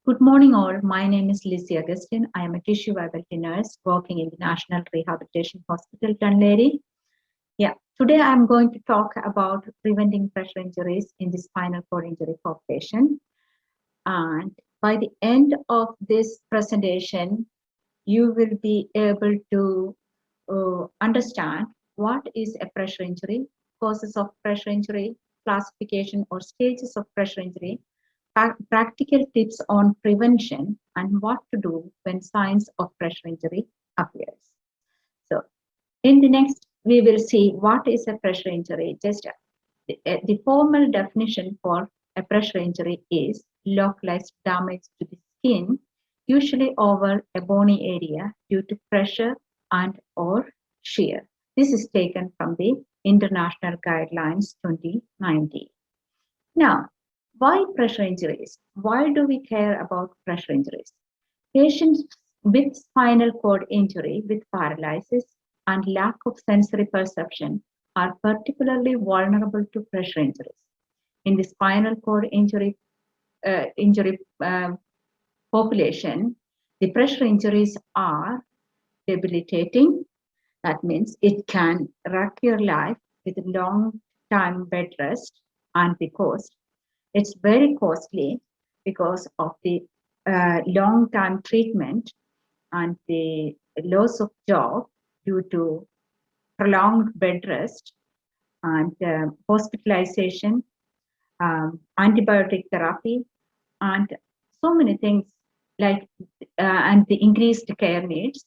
Good morning, all. My name is Lizzie Augustine. I am a tissue viability nurse working in the National Rehabilitation Hospital, Dunleary. Yeah, today I'm going to talk about preventing pressure injuries in the spinal cord injury population. And by the end of this presentation, you will be able to understand what is a pressure injury, causes of pressure injury, classification or stages of pressure injury, practical tips on prevention, and what to do when signs of pressure injury appears. So in the next, we will see what is a pressure injury. Just the formal definition for a pressure injury is localized damage to the skin, usually over a bony area due to pressure and or shear. This is taken from the International Guidelines 2019. Now, why pressure injuries? Why do we care about pressure injuries? Patients with spinal cord injury with paralysis and lack of sensory perception are particularly vulnerable to pressure injuries. In the spinal cord injury population, the pressure injuries are debilitating. That means it can wreck your life with long time bed rest, and because it's very costly because of the long time treatment and the loss of job due to prolonged bed rest and hospitalization, antibiotic therapy, and so many things like and the increased care needs.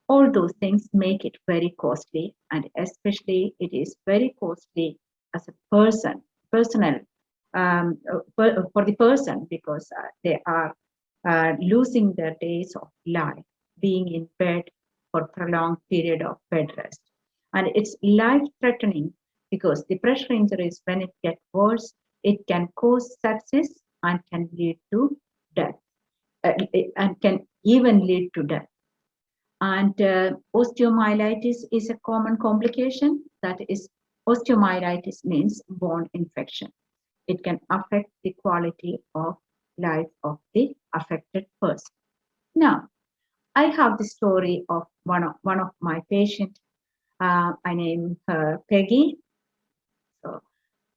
All those things make it very costly, and especially it is very costly as a personal for the person, because they are losing their days of life being in bed for prolonged period of bed rest. And it's life threatening because the pressure injuries, when it gets worse, it can cause sepsis and can lead to death, and can even lead to death. And osteomyelitis is a common complication. That is, osteomyelitis means bone infection. It can affect the quality of life of the affected person. Now, I have the story of one of my patients. I name her Peggy. So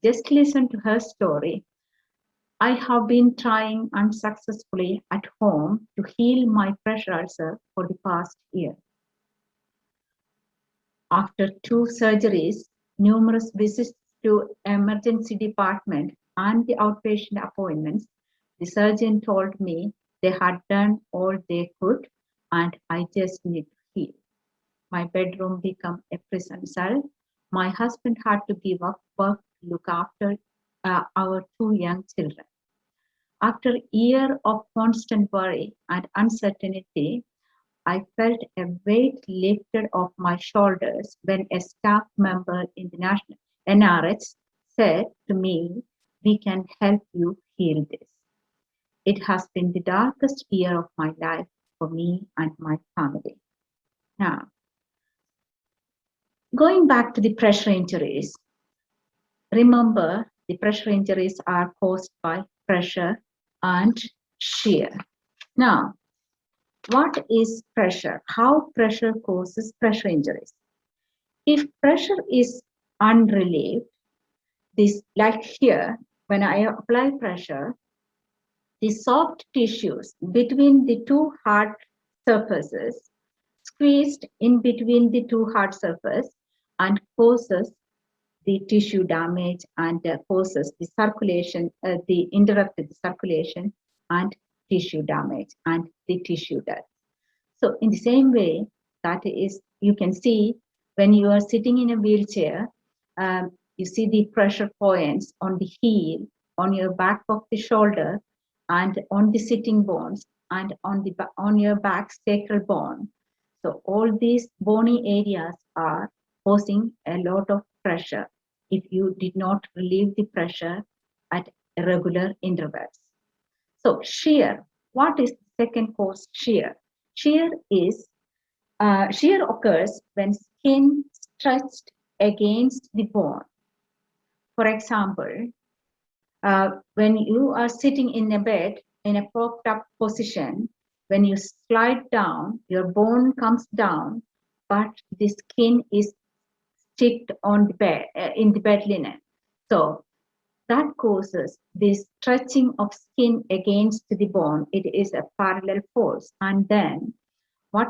just listen to her story. I have been trying unsuccessfully at home to heal my pressure ulcer for the past year. After 2 surgeries, numerous visits to emergency department and the outpatient appointments, the surgeon told me they had done all they could and I just need to heal. My bedroom became a prison cell. My husband had to give up work to look after our 2 young children. After a year of constant worry and uncertainty, I felt a weight lifted off my shoulders when a staff member in the national NRH said to me, "We can help you heal this." It has been the darkest year of my life for me and my family. Now, going back to the pressure injuries, remember the pressure injuries are caused by pressure and shear. Now, what is pressure? How pressure causes pressure injuries? If pressure is unrelieved, this, like here, when I apply pressure, the soft tissues between the two hard surfaces squeezed in between the two hard surfaces and causes the tissue damage and causes the circulation, the interrupted circulation and tissue damage and the tissue death. So in the same way, that is, you can see when you are sitting in a wheelchair, you see the pressure points on the heel, on your back of the shoulder, and on the sitting bones, and on your back sacral bone. So all these bony areas are causing a lot of pressure if you did not relieve the pressure at regular intervals. So shear. What is the second cause? Shear. Shear occurs when skin stretched against the bone. For example, when you are sitting in a bed in a propped up position. When you slide down, your bone comes down, but the skin is sticked on the bed in the bed linen. So that causes this stretching of skin against the bone. It is a parallel force, and then what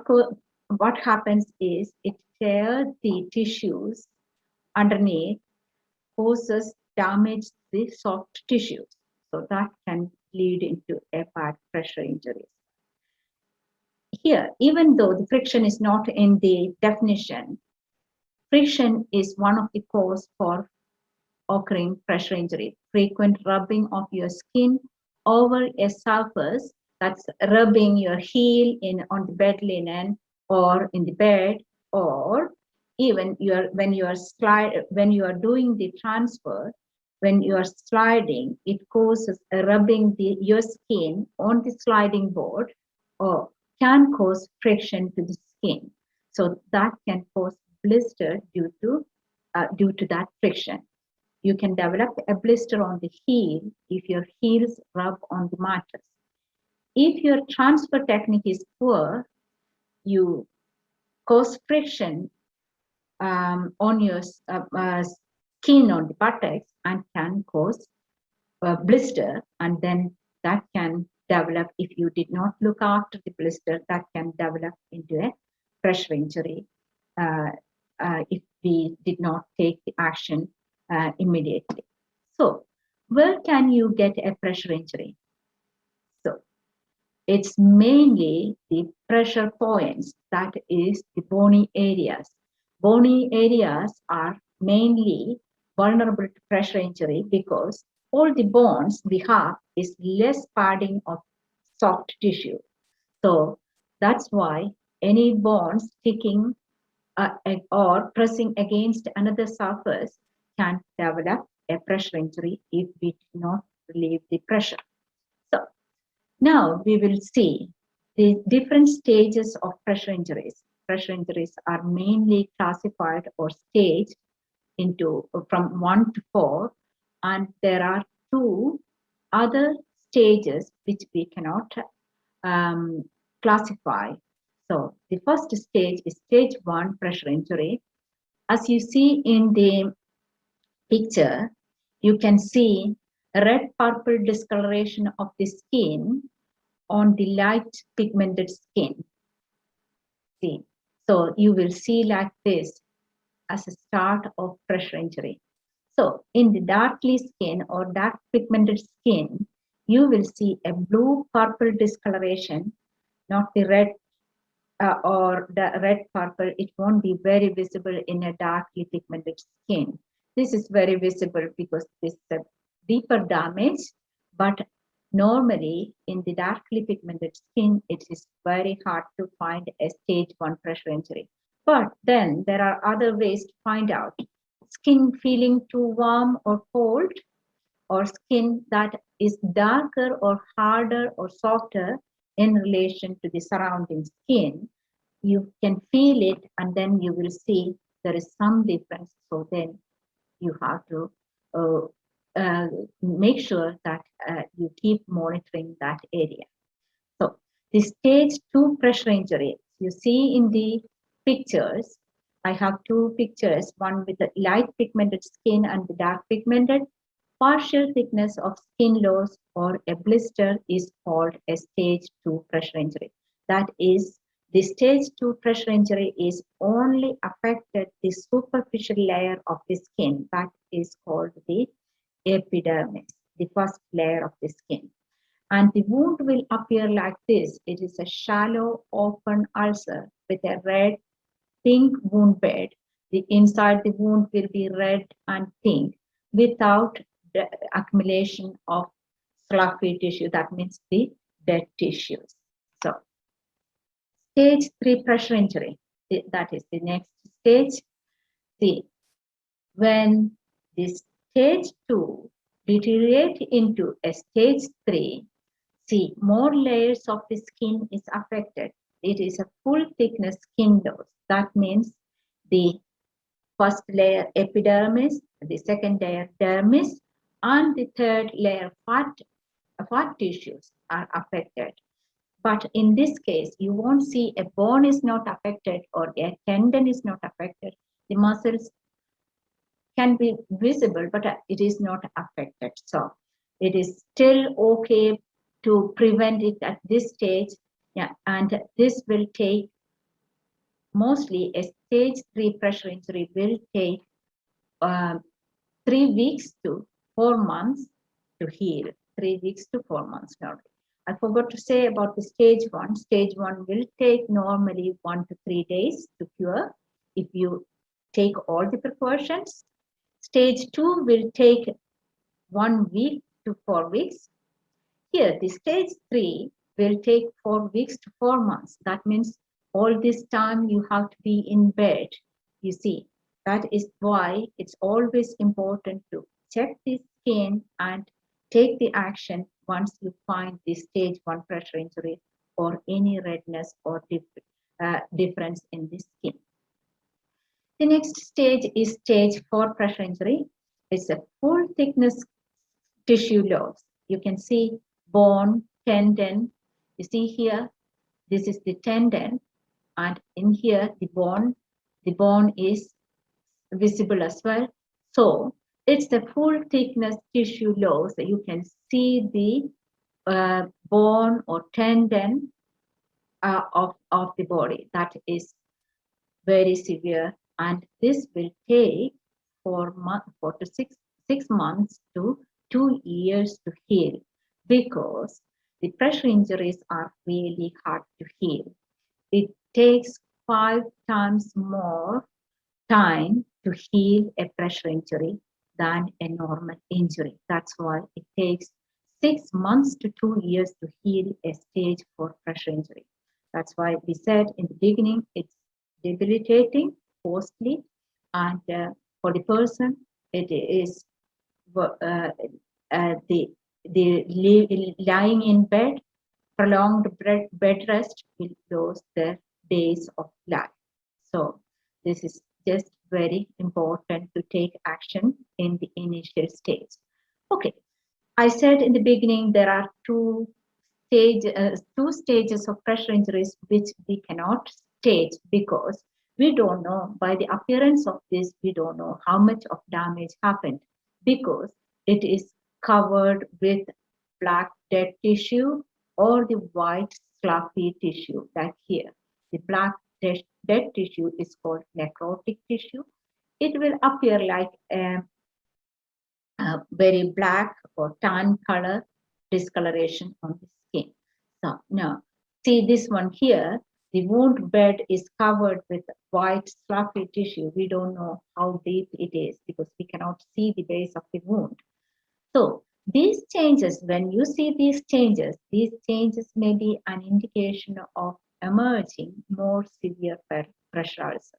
what happens is it tears the tissues underneath, causes damage to the soft tissues. So that can lead into a bad pressure injuries. Here, even though the friction is not in the definition, friction is one of the cause for occurring pressure injury. Frequent rubbing of your skin over a surface, that's rubbing your heel in on the bed linen or in the bed, or even when you are doing the transfer, when you are sliding, it causes rubbing your skin on the sliding board, or can cause friction to the skin. So that can cause blister due to that friction. You can develop a blister on the heel if your heels rub on the mattress. If your transfer technique is poor, you cause friction on your skin on the buttocks and can cause a blister, and then that can develop, if you did not look after the blister, that can develop into a pressure injury if we did not take the action immediately. So, where can you get a pressure injury? So, it's mainly the pressure points, that is the bony areas. Bony areas are mainly vulnerable to pressure injury because all the bones we have is less padding of soft tissue. So that's why any bone sticking or pressing against another surface can develop a pressure injury if we do not relieve the pressure. So now we will see the different stages of pressure injuries. Pressure injuries are mainly classified or staged into from 1 to 4, and there are 2 other stages which we cannot um, classify. So the first stage is stage 1 pressure injury. As you see in the picture, you can see red purple discoloration of the skin on the light pigmented skin. See, so you will see like this as a start of pressure injury. So in the darkly skin or dark pigmented skin, you will see a blue purple discoloration, not the red or the red purple. It won't be very visible in a darkly pigmented skin. This is very visible because this is a deeper damage, but normally in the darkly pigmented skin, it is very hard to find a stage 1 pressure injury. But then there are other ways to find out. Skin feeling too warm or cold, or skin that is darker or harder or softer in relation to the surrounding skin. You can feel it, and then you will see there is some difference. So then you have to uh, make sure that you keep monitoring that area. So the stage 2 pressure injury, you see in the pictures, I have 2 pictures, one with the light pigmented skin and the dark pigmented. Partial thickness of skin loss or a blister is called a stage 2 pressure injury. That is, the stage 2 pressure injury is only affected the superficial layer of the skin. That is called the epidermis, the first layer of the skin. And the wound will appear like this. It is a shallow, open ulcer with a red, pink wound bed. The inside the wound will be red and pink without the accumulation of fluffy tissue. That means the dead tissues. So, stage 3 pressure injury. That is the next stage. See, when this stage 2 deteriorate into a stage 3, see, more layers of the skin is affected. It is a full thickness skin loss. That means the first layer epidermis, the second layer dermis, and the third layer fat tissues. are affected. But in this case, you won't see a bone is not affected or a tendon is not affected. The muscles can be visible, but it is not affected. So it is still okay to prevent it at this stage. Yeah, and this will take mostly a stage 3 pressure injury will take um, 3 weeks to 4 months to heal. 3 weeks to 4 months normally. I forgot to say about the stage 1. Stage 1 will take normally 1 to 3 days to cure if you take all the precautions. Stage 2 will take 1 week to 4 weeks. Here, the stage 3 will take 4 weeks to 4 months. That means all this time you have to be in bed. You see, that is why it's always important to check the skin and take the action once you find the stage 1 pressure injury or any redness or difference in the skin. The next stage is stage 4 pressure injury. It's a full thickness tissue loss. You can see bone, tendon. You see here, this is the tendon, and in here the bone is visible as well. So it's the full thickness tissue loss. You can see the bone or tendon of the body. That is very severe, and this will take 4 to 6 months to 2 years to heal, because the pressure injuries are really hard to heal. It takes 5 times more time to heal a pressure injury than a normal injury. That's why it takes 6 months to 2 years to heal a stage 4 pressure injury. That's why we said in the beginning it's debilitating, costly, and for the person it is the lying in bed, prolonged bed rest will lose their days of life. So this is just very important to take action in the initial stage. Okay, I said in the beginning there are two stages of pressure injuries which we cannot stage because we don't know, by the appearance of this, we don't know how much of damage happened because it is covered with black dead tissue or the white fluffy tissue like here. The black dead tissue is called necrotic tissue. It will appear like very black or tan color discoloration on the skin. So now, see this one here, the wound bed is covered with white fluffy tissue. We don't know how deep it is because we cannot see the base of the wound. So these changes, when you see these changes may be an indication of emerging more severe pressure ulcer.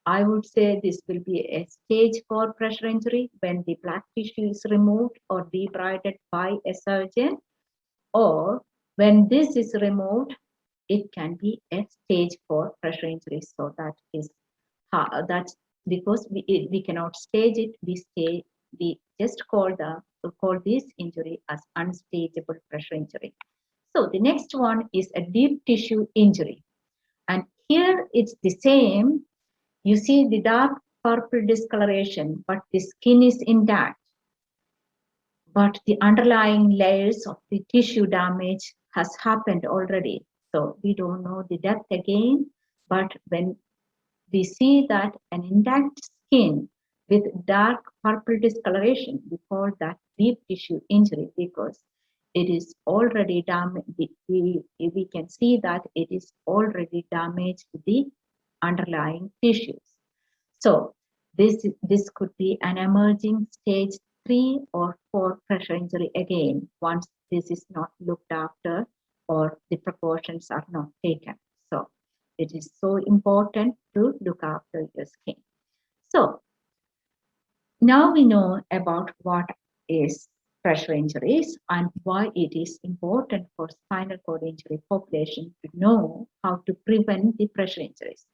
I would say this will be a stage 4 pressure injury when the black tissue is removed or debrided by a surgeon, or when this is removed, it can be a stage 4 pressure injury. So that's because we cannot stage it. We just call this injury as unstageable pressure injury. So the next one is a deep tissue injury, and here it's the same. You see the dark purple discoloration, but the skin is intact. But the underlying layers of the tissue damage has happened already. So we don't know the depth again, but when we see that an intact skin with dark purple discoloration, we call that deep tissue injury because it is already damaged. We can see that it is already damaged the underlying tissues. So this could be an emerging stage 3 or 4 pressure injury again once this is not looked after or the precautions are not taken. So it is so important to look after your skin. So now we know about what is pressure injuries and why it is important for spinal cord injury population to know how to prevent the pressure injuries.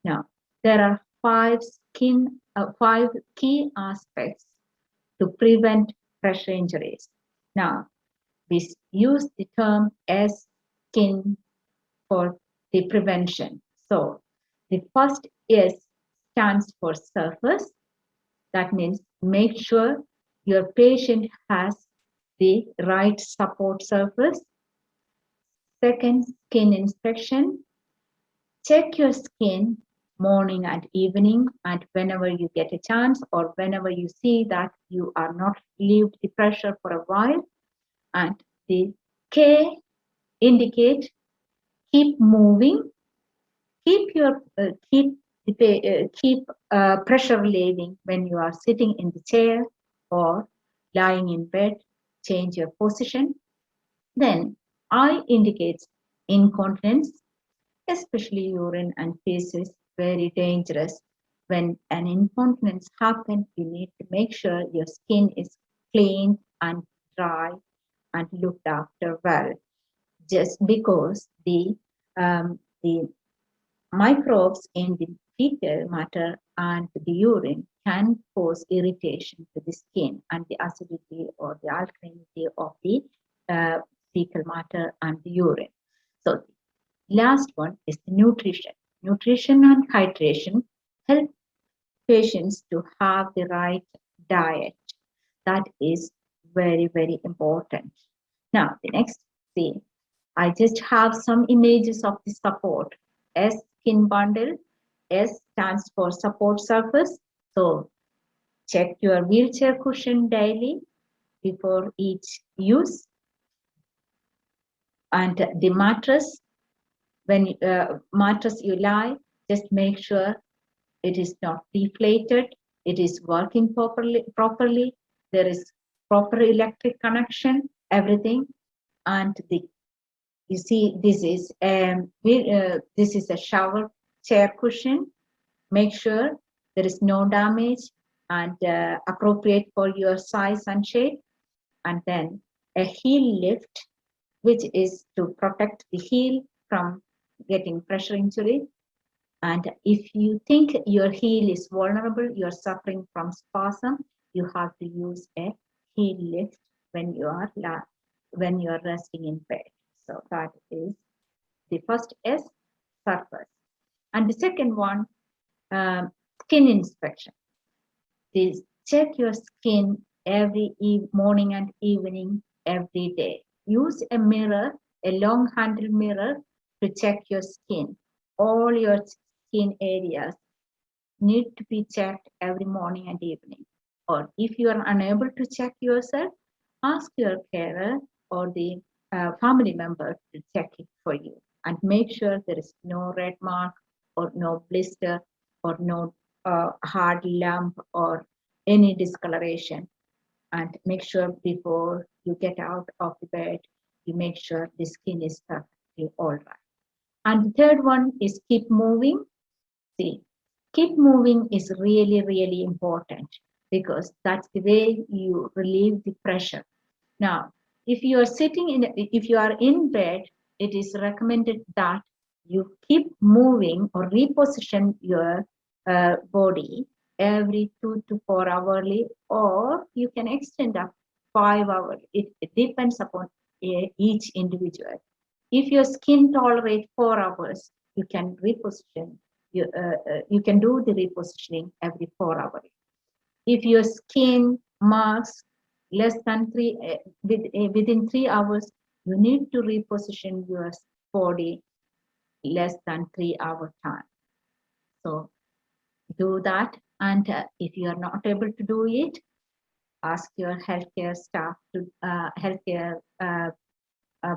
Now, there are five key aspects to prevent pressure injuries. Now, we use the term as skin for the prevention. So the first S stands for surface. That means make sure your patient has the right support surface. Second, skin inspection. Check your skin morning and evening, and whenever you get a chance or whenever you see that you are not relieved the pressure for a while. And the K indicate keep moving, keep pressure relieving when you are sitting in the chair or lying in bed. Change your position. Then I indicates incontinence, especially urine and feces is very dangerous. When an incontinence happens, you need to make sure your skin is clean and dry and looked after well. Just because the microbes in the fecal matter and the urine can cause irritation to the skin and the acidity or the alkalinity of the uh, fecal matter and the urine. So last one is the nutrition. Nutrition and hydration help patients to have the right diet. That is very, very important. Now, the next thing, I just have some images of the support. S skin bundle. S stands for support surface. So check your wheelchair cushion daily before each use. And the mattress, when mattress you lie, just make sure it is not deflated, it is working properly, there is proper electric connection, everything. And the you see this is a shower chair cushion. Make sure there is no damage and appropriate for your size and shape. And then a heel lift, which is to protect the heel from getting pressure injury. And if you think your heel is vulnerable, you're suffering from spasm, you have to use a heel lift when you are resting in bed. So that is the first S, surface. And the second one, skin inspection. This check your skin every morning and evening, every day. Use a mirror, a long handle mirror, to check your skin. All your skin areas need to be checked every morning and evening. Or if you are unable to check yourself, ask your carer or the family member to check it for you and make sure there is no red mark or no blister or no hard lump or any discoloration. And make sure before you get out of the bed, you make sure the skin is perfectly all right. And the third one is keep moving. See, keep moving is really, really important because that's the way you relieve the pressure. Now, if you are in bed, it is recommended that you keep moving or reposition your body every 2 to 4 hourly, or you can extend up 5 hours. It depends upon each individual. If your skin tolerates 4 hours, you can reposition. You can do the repositioning every 4 hours. If your skin marks less than within 3 hours, you need to reposition your body less than 3 hour time. So do that. And if you are not able to do it, ask your healthcare staff to healthcare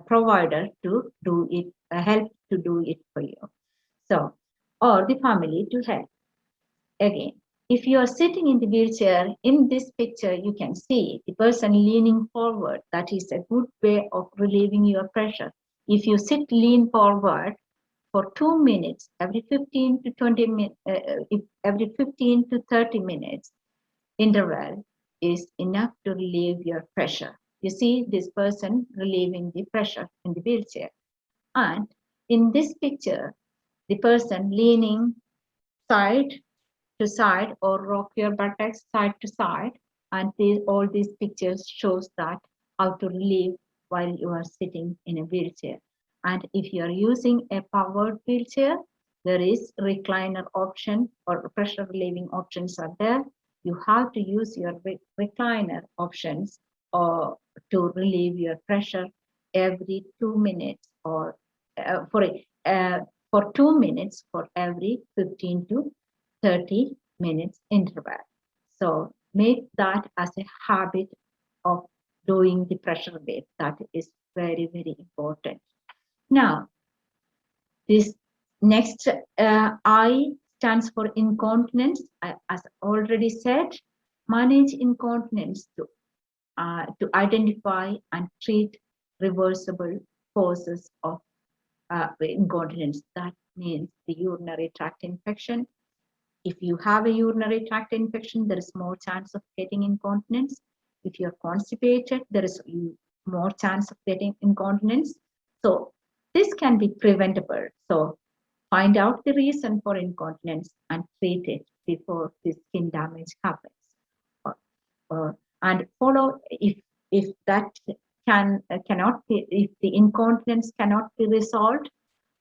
provider to do it, help to do it for you. So, or the family to help. Again, if you are sitting in the wheelchair, in this picture, you can see the person leaning forward. That is a good way of relieving your pressure. If you lean forward for 2 minutes, every 15 to 20 minutes, every 15 to 30 minutes interval is enough to relieve your pressure. You see this person relieving the pressure in the wheelchair. And in this picture, the person leaning side to side or rock your buttocks side to side. And all these pictures shows that how to relieve while you are sitting in a wheelchair. And if you are using a powered wheelchair, there is recliner option or pressure relieving options are there. You have to use your recliner options or to relieve your pressure every 2 minutes or for 2 minutes for every 15 to 30 minutes interval. So make that as a habit of doing the pressure relief. That is very, very important. Now, this next I stands for incontinence. As already said, manage incontinence to identify and treat reversible causes of incontinence. That means the urinary tract infection. If you have a urinary tract infection, there is more chance of getting incontinence. If you're constipated, there is more chance of getting incontinence. So this can be preventable. So find out the reason for incontinence and treat it before the skin damage happens. And follow if that cannot be, if the incontinence cannot be resolved,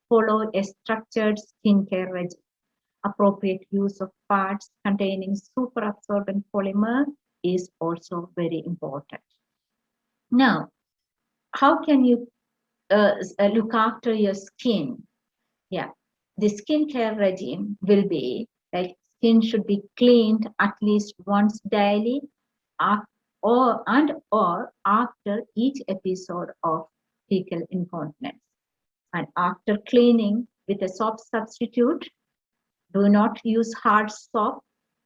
follow a structured skincare regime. Appropriate use of pads containing superabsorbent polymer is also very important. Now, how can you look after your skin? Yeah, the skincare regime will be like skin should be cleaned at least once daily or after each episode of fecal incontinence. And after cleaning with a soap substitute, do not use hard soap,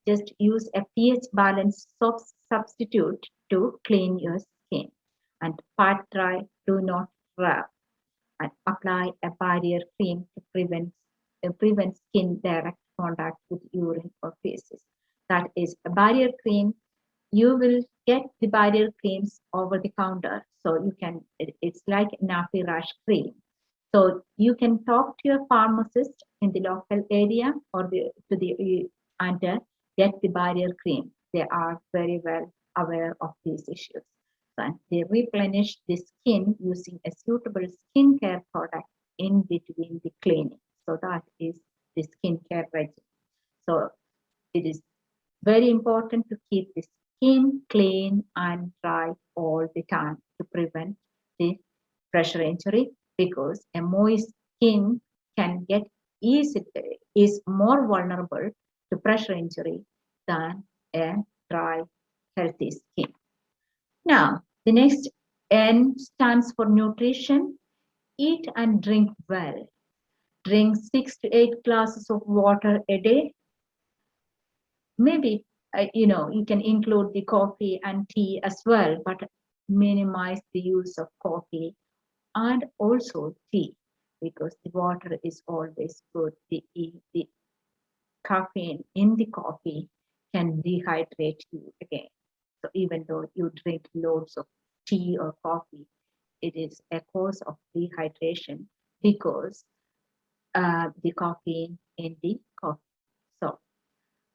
just use a pH balanced soap substitute to clean your skin. And pat dry, do not rub. And apply a barrier cream to prevent skin direct contact with urine or feces. That is a barrier cream. You will get the barrier creams over the counter. So you can, it's like nappy rash cream. So you can talk to your pharmacist in the local area or and get the barrier cream. They are very well aware of these issues. And they replenish the skin using a suitable skincare product in between the cleaning. So that is the skincare regime. So it is very important to keep the skin clean and dry all the time to prevent the pressure injury, because a moist skin can get is more vulnerable to pressure injury than a dry, healthy skin. Now, the next N stands for nutrition. Eat and drink well. Drink 6 to 8 glasses of water a day. Maybe, you can include the coffee and tea as well, but minimize the use of coffee and also tea, because the water is always good. The caffeine in the coffee can dehydrate you again. So even though you drink loads of tea or coffee, it is a cause of dehydration because the caffeine in the coffee. So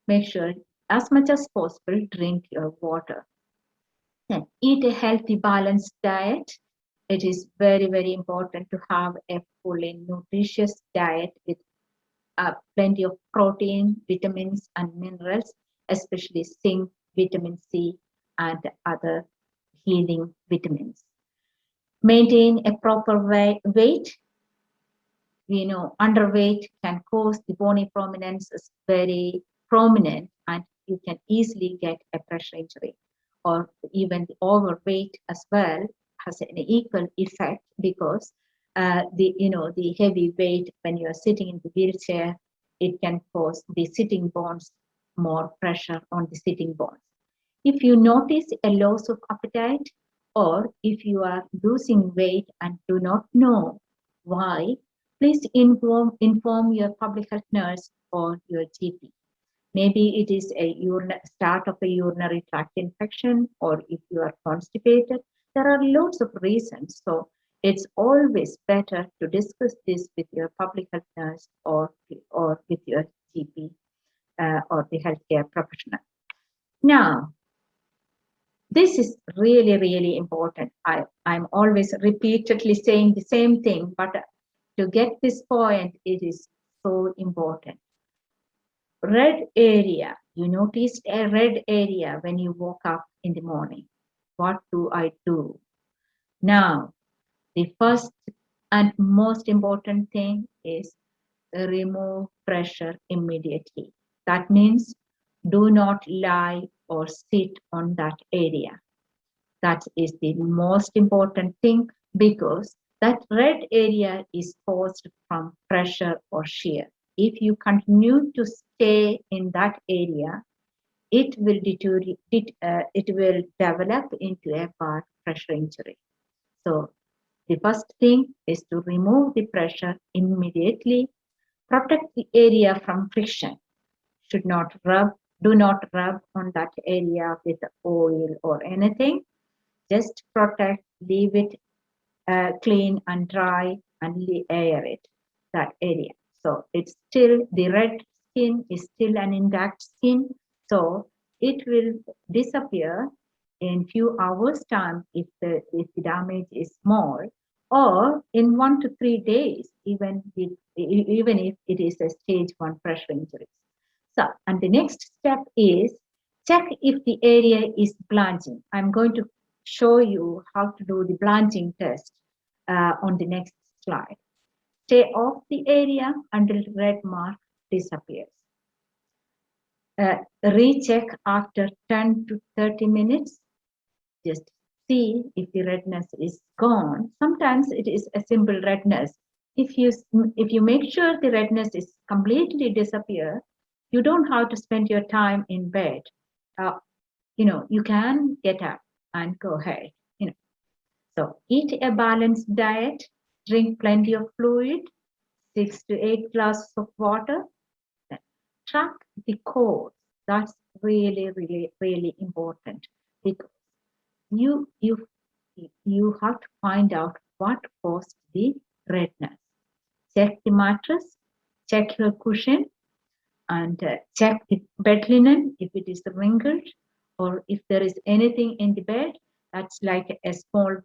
make sure as much as possible drink your water. Then eat a healthy, balanced diet. It is very, very important to have a fully nutritious diet with plenty of protein, vitamins, and minerals, especially zinc, vitamin C, and other healing vitamins. Maintain a proper weight. We know underweight can cause the bony prominence is very prominent, and you can easily get a pressure injury, or even the overweight as well has an equal effect, because the heavy weight when you are sitting in the wheelchair, it can cause the sitting bones more pressure on the sitting bones. If you notice a loss of appetite, or if you are losing weight and do not know why, please inform your public health nurse or your GP. Maybe it is a start of a urinary tract infection, or if you are constipated. There are lots of reasons. So it's always better to discuss this with your public health nurse or with your GP or the healthcare professional. Now, this is really, really important. I'm always repeatedly saying the same thing, but to get this point, it is so important. Red area. You noticed a red area when you woke up in the morning. What do I do? Now, the first and most important thing is remove pressure immediately. That means do not lie or sit on that area. That is the most important thing because that red area is caused from pressure or shear. If you continue to stay in that area, it will it will develop into a bad pressure injury. So the first thing is to remove the pressure immediately, protect the area from friction. Should not rub, do not rub on that area with oil or anything. Just protect, leave it clean and dry and air it, that area. So it's still, the red skin is still an intact skin. So it will disappear in few hours time if the damage is small, or in 1 to 3 days, even if it is a stage 1 pressure injury. So, and the next step is check if the area is blanching. I'm going to show you how to do the blanching test on the next slide. Stay off the area until red mark disappears. Recheck after 10 to 30 minutes. Just see if the redness is gone. Sometimes it is a simple redness. If you make sure the redness is completely disappear, you don't have to spend your time in bed. You can get up and go ahead. So eat a balanced diet, drink plenty of fluid, 6 to 8 glasses of water. Track the cause. That's really, really, really important because you you you have to find out what caused the redness. Check the mattress, check your cushion, and check the bed linen if it is wrinkled, or if there is anything in the bed that's like a small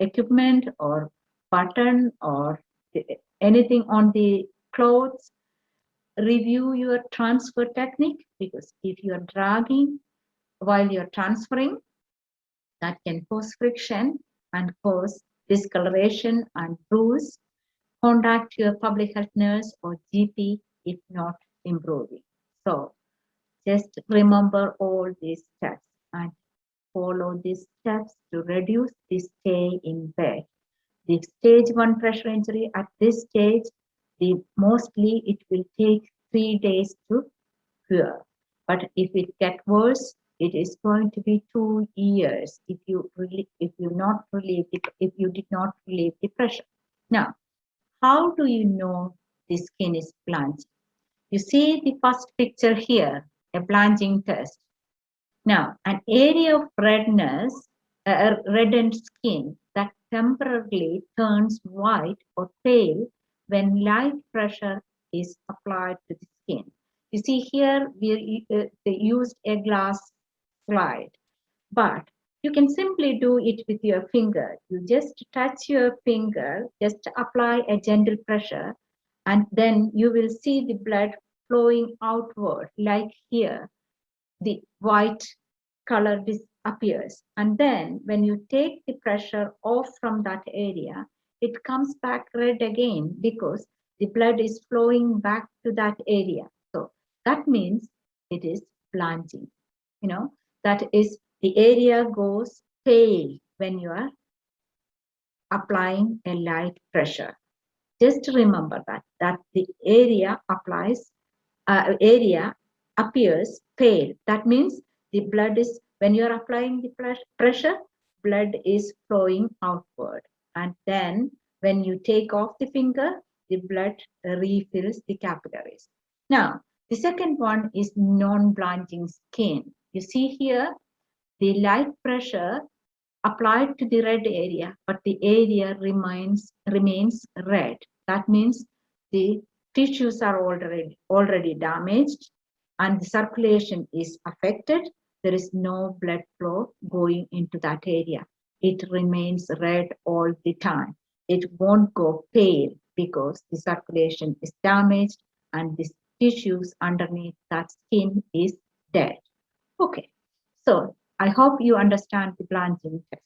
equipment or button or anything on the clothes. Review your transfer technique because if you are dragging while you're transferring, that can cause friction and cause discoloration and bruise. Contact your public health nurse or GP if not improving. So just remember all these steps and follow these steps to reduce the stay in bed. The stage 1 pressure injury at this stage, mostly it will take 3 days to cure. But if it gets worse, it is going to be 2 years if you did not relieve the pressure. Now, how do you know the skin is blanched? You see the first picture here, a blanching test. Now, an area of redness, reddened skin that temporarily turns white or pale when light pressure is applied to the skin. You see here, they used a glass slide, but you can simply do it with your finger. You just touch your finger, just apply a gentle pressure, and then you will see the blood flowing outward, like here the white color disappears. And then when you take the pressure off from that area, it comes back red again because the blood is flowing back to that area. So that means it is blanching. That is, the area goes pale when you are applying a light pressure. Just remember that the area appears pale. That means the blood is, when you're applying the pressure, blood is flowing outward. And then when you take off the finger, the blood refills the capillaries. Now, the second one is non-blanching skin. You see here, the light pressure applied to the red area, but the area remains red. That means the tissues are already damaged and the circulation is affected. there is no blood flow going into that area. It remains red all the time. It won't go pale because the circulation is damaged and the tissues underneath that skin is dead. Okay, so I hope you understand the plunging test.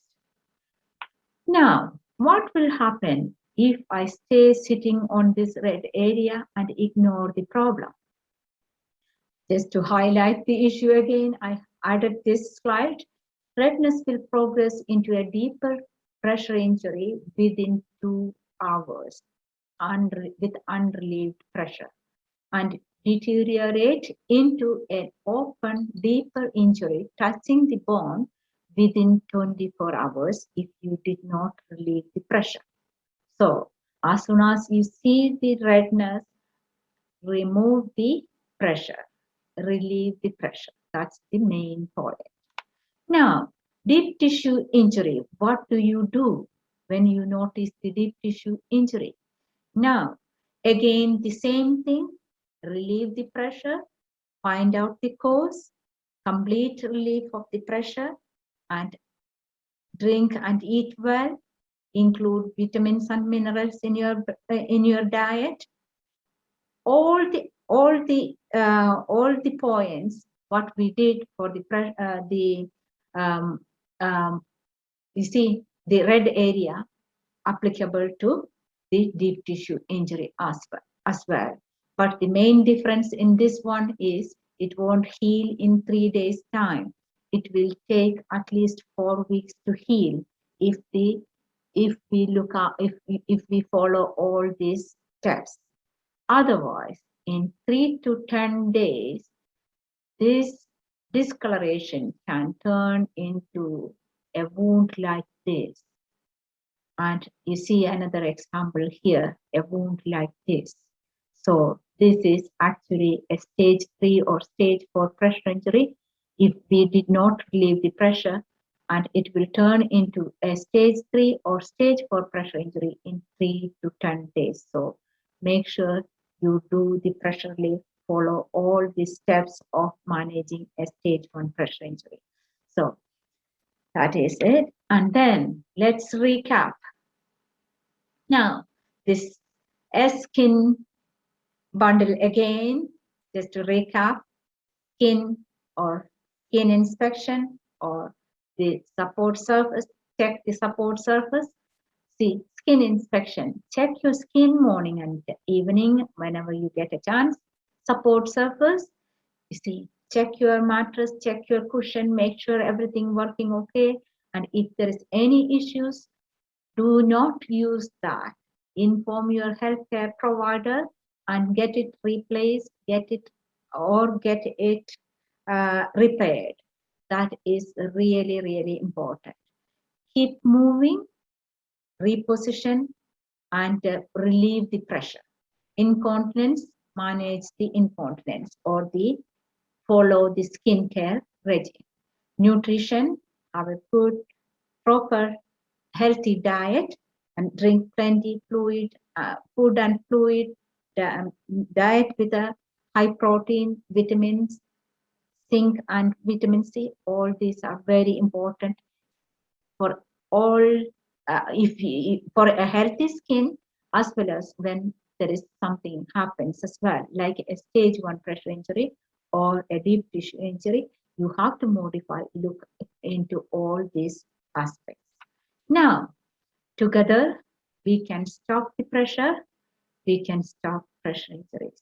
Now, what will happen if I stay sitting on this red area and ignore the problem? Just to highlight the issue again, I added this slide. Redness will progress into a deeper pressure injury within 2 hours with unrelieved pressure and deteriorate into an open, deeper injury touching the bone within 24 hours if you did not relieve the pressure. So, as soon as you see the redness, remove the pressure, relieve the pressure. That's the main point. Now, deep tissue injury. What do you do when you notice the deep tissue injury? Now, again, the same thing, relieve the pressure, find out the cause, complete relief of the pressure, and drink and eat well, include vitamins and minerals in your diet. All the points what we did for the um, um, you see the red area applicable to the deep tissue injury as well. But the main difference in this one is it won't heal in 3 days time. It will take at least 4 weeks to heal if we follow all these steps. Otherwise, in 3 to 10 days, this discoloration can turn into a wound like this. And you see another example here, a wound like this. So this is actually a stage 3 or stage 4 pressure injury. If we did not relieve the pressure, and it will turn into a stage 3 or stage 4 pressure injury in 3 to 10 days. So make sure you do the pressure relief, follow all the steps of managing a stage 1 pressure injury. So that is it. And then let's recap. Now, this skin bundle again, just to recap, skin or skin inspection or the support surface, check the support surface. See, skin inspection, check your skin morning and evening whenever you get a chance. Support surface, you see, check your mattress, check your cushion, make sure everything working okay. And if there is any issues, do not use that. Inform your healthcare provider and get it replaced, get it repaired. That is really, really important. Keep moving, reposition, and relieve the pressure. Incontinence, manage the incontinence or follow the skincare regime. Nutrition, have a good, proper healthy diet and drink plenty food and fluid diet with a high protein, vitamins, zinc and vitamin C. All these are very important for all for a healthy skin as well as when there is something happens as well, like a stage 1 pressure injury or a deep tissue injury. You have to look into all these aspects. Now, together, we can stop the pressure, we can stop pressure injuries.